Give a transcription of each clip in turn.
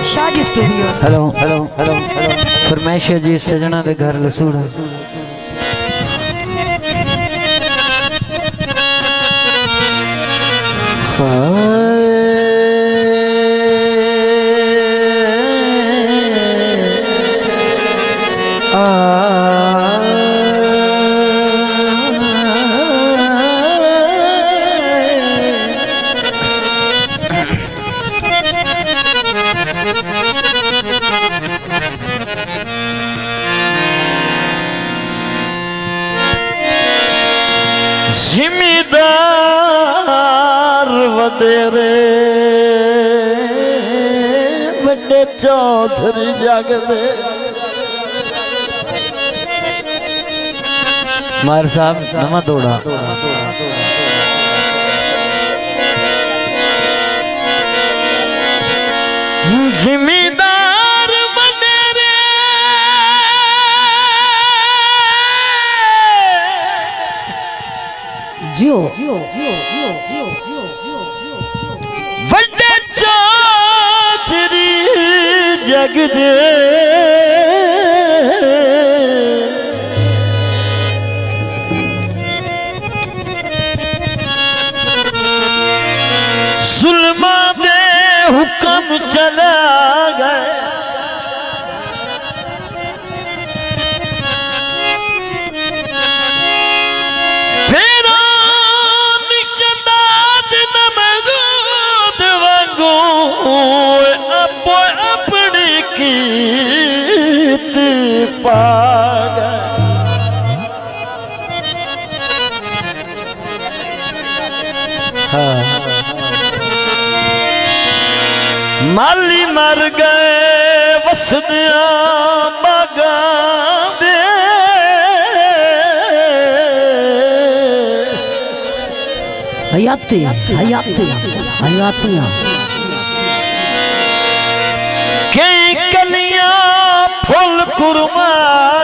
शादी studio. Hello hello hello hello फरमाइश है जी सजना दे घर लसूड़ा जिम्मेदार वडेरे बड़े चौधरी जागदे मार साहब नमा तोड़ा जिम्मेदार वडेरे जियो वड्डे चौधरी जगदे सुलमा दे हुक्म चला गए अपनी कीत पाग माली मर गए वसदिया बागा दे हयाती हयाती हयातियां कई कलियां फूल कुरमा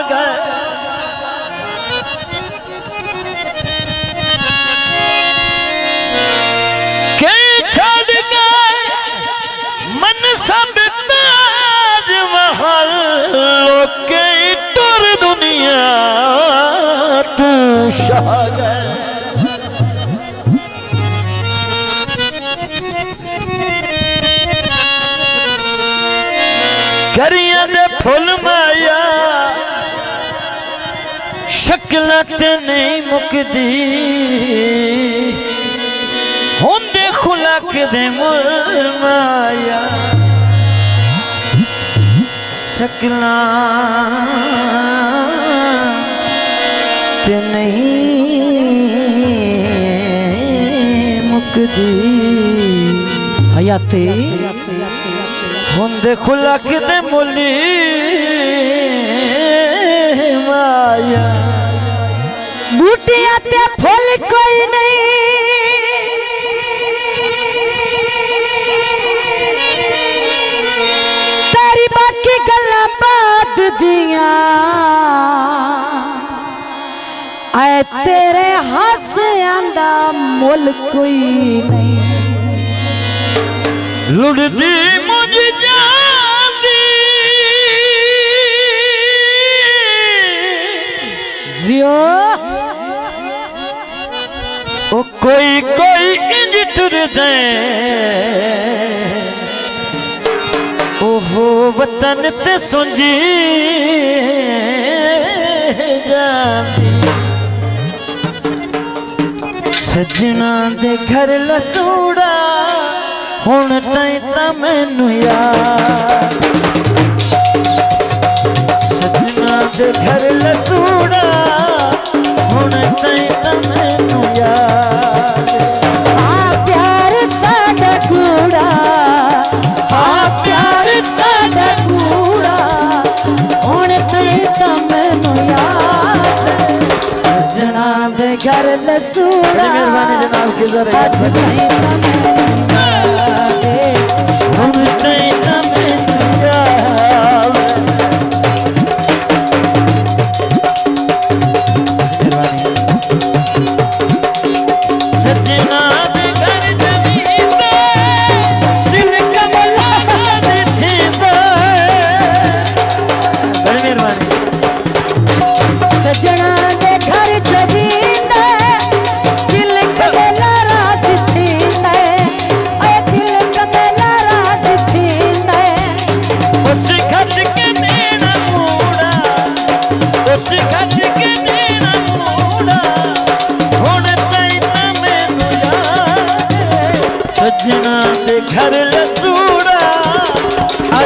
गए कई छड़ गए मन सब ताज महल कई टुर दुनिया तू शाह गए करिया दे फुल माया शक्ल ते नहीं मुकदी होंदे खुलक दे मुल माया शक्ल ते नहीं मुकदी हयाती होंदे खुलक दे मुली माया बूटिया ते फूल कोई नहीं तेरी बाकी गल्लां बात दियां ऐ तेरे हासियां दा मुल कोई नहीं लुड़दी मुझ जांदी जियो ओ कोई कोई इंज टुर दे ओहो वतन ते सुंजी जांदी सजना दे घर लसूड़ा हुण ताईं तां मैनू याद सजना दे घर लसूड़ा हुण ताईं तां मैनू याद प्यार साडा कूड़ा प्यार साडा कूड़ा हुण ताईं तां मैनू याद सजना दे घर लसूड़ा मेहरबानी जनाब की जरा अज ताईं तां मैनू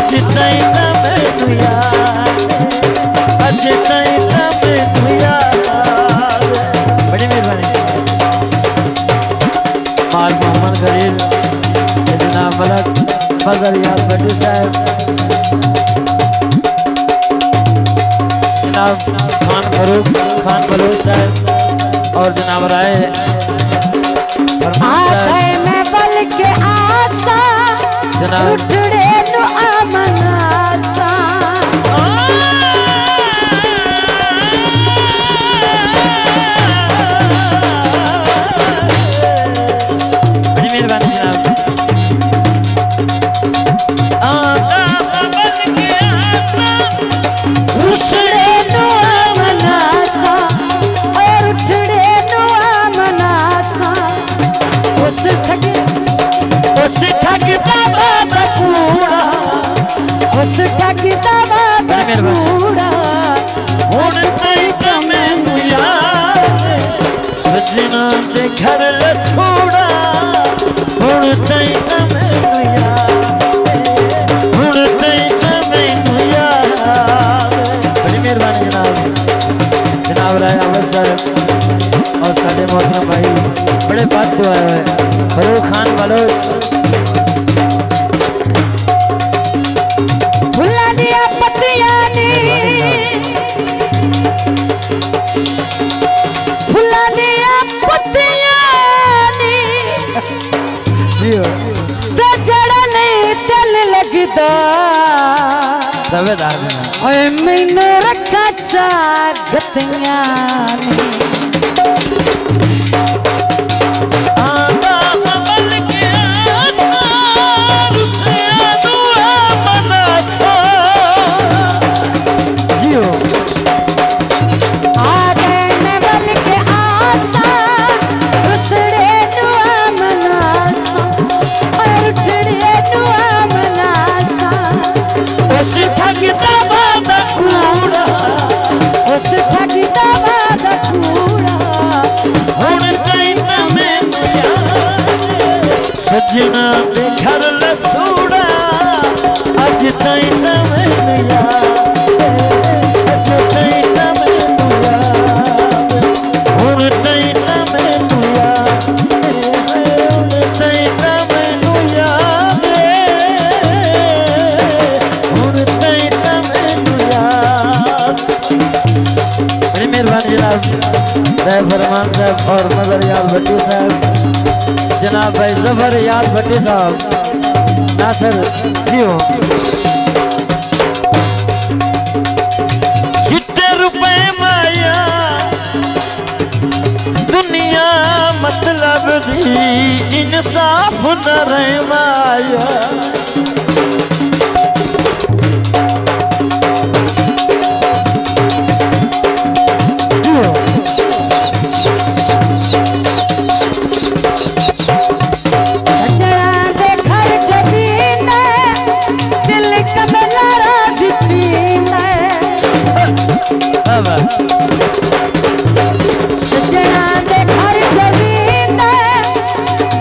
अज ताई ना मैनू याद अज ताई ना मैनू याद। बड़ी मेहरबानी माल मोहम्मद खलील जनाब मलक फजल याद भट्टी साहब, जनाब खान फरूक खान बलूच साहब और जनाब राय आते में बल के आसा जनाब उठड़े नु अमन आसा। बड़ी मेहरबानी जनाब। आदा बल के आसा उठड़े नु अमन आसा और उठड़े नु अमन आसा। उस ठगदा बात कूड़ा उस ठगदा बात कूड़ा हुण तई तां मैनू याद सजना दे घर लसूड़ा। हुण तई तां मैनू याद हुण तई तां मैनू याद। बड़ी मेहरबानी जनाब जनाब राय अहमद साहब और साडे मोहतरम भाई बड़े बात तो आए हुए फरूक खान बलोच। फुला दिया पत्तियां नी फुला दिया पत्तियां नी ते जड़ा नहीं दिल लगदा दवेदार ओए मैनू रखा चा गतियां नी। सजना दे घर लसूड़ा अज ताई ना मैनू याद अज ताई ना मैनू याद। हुण ताई ना मैनू याद हुण ताई ना मैनू याद हुण ताई ना मैनू याद। बड़ी मेहरबानी जनाब राय फरमान साहब और मदर याद भट्टी साहब, जनाब भाई जफर याद भट्टी साहब, नासर जी हो। चिट्टे रुपए माया दुनिया मतलब दी इंसाफ न रहे माया। सजना दे घर जवींदे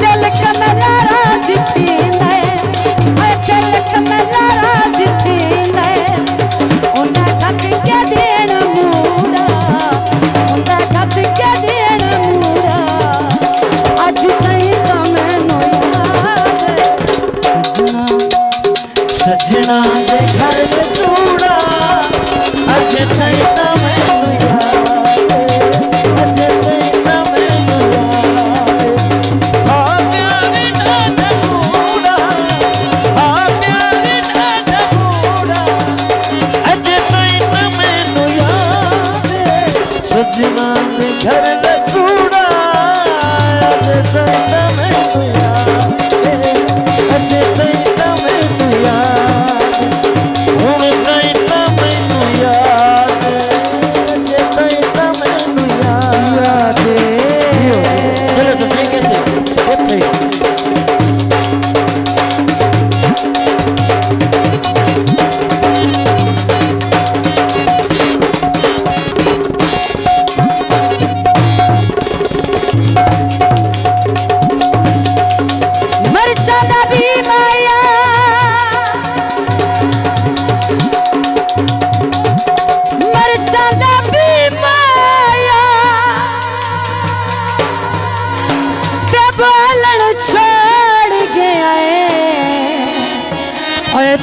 दिल कमला राजी थींदे दिल कमला राजी थींदे उन्हें खत के देण मूड़ा उन्हें खत के देण मूड़ा अज ताईं तां मैनू याद सजना सजना दे घर लसूड़ा अज ताईं तां मैनू याद अज ताईं तां मैनू याद। हाँ प्यारे ना ढूंढा हाँ प्यारे ना ढूंढा अज ताईं तां मैनू याद सजना दे घर लसूड़ा अज ताईं तां मैनू याद अज ताईं तां मैनू याद। हुण ताईं तां मैनू याद अज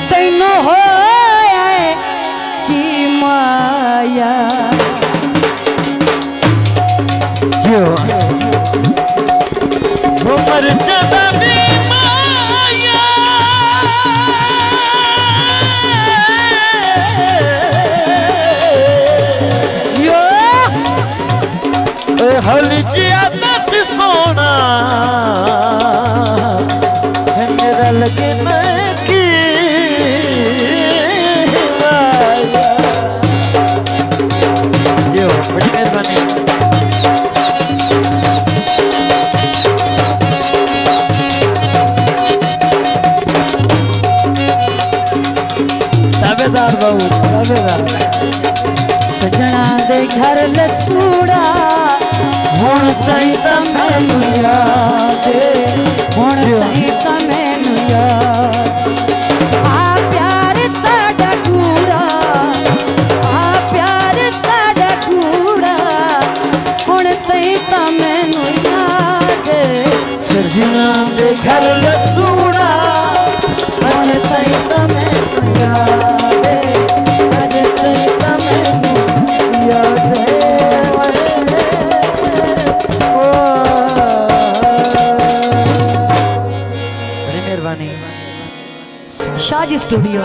तैनू होया की माया जो वो मर जादा भी माया जो हल जियादा से सोना है मेरा लगे मैं की माया। जो बड़ी मेहरबानी। ताबेदार बाबू ताबेदार। सजना दे घर लसूड़ा हुण तई मैनू याद हुण तई मैनू याद आ प्यार साडा कूड़ा आ प्यार साडा कूड़ा हुण तई मैनू याद सजना दे घर लसूड़ा हुण तई मैनू याद अज तई मैनू याद है। बड़ी मेहरबानी। शाजी स्टूडियो।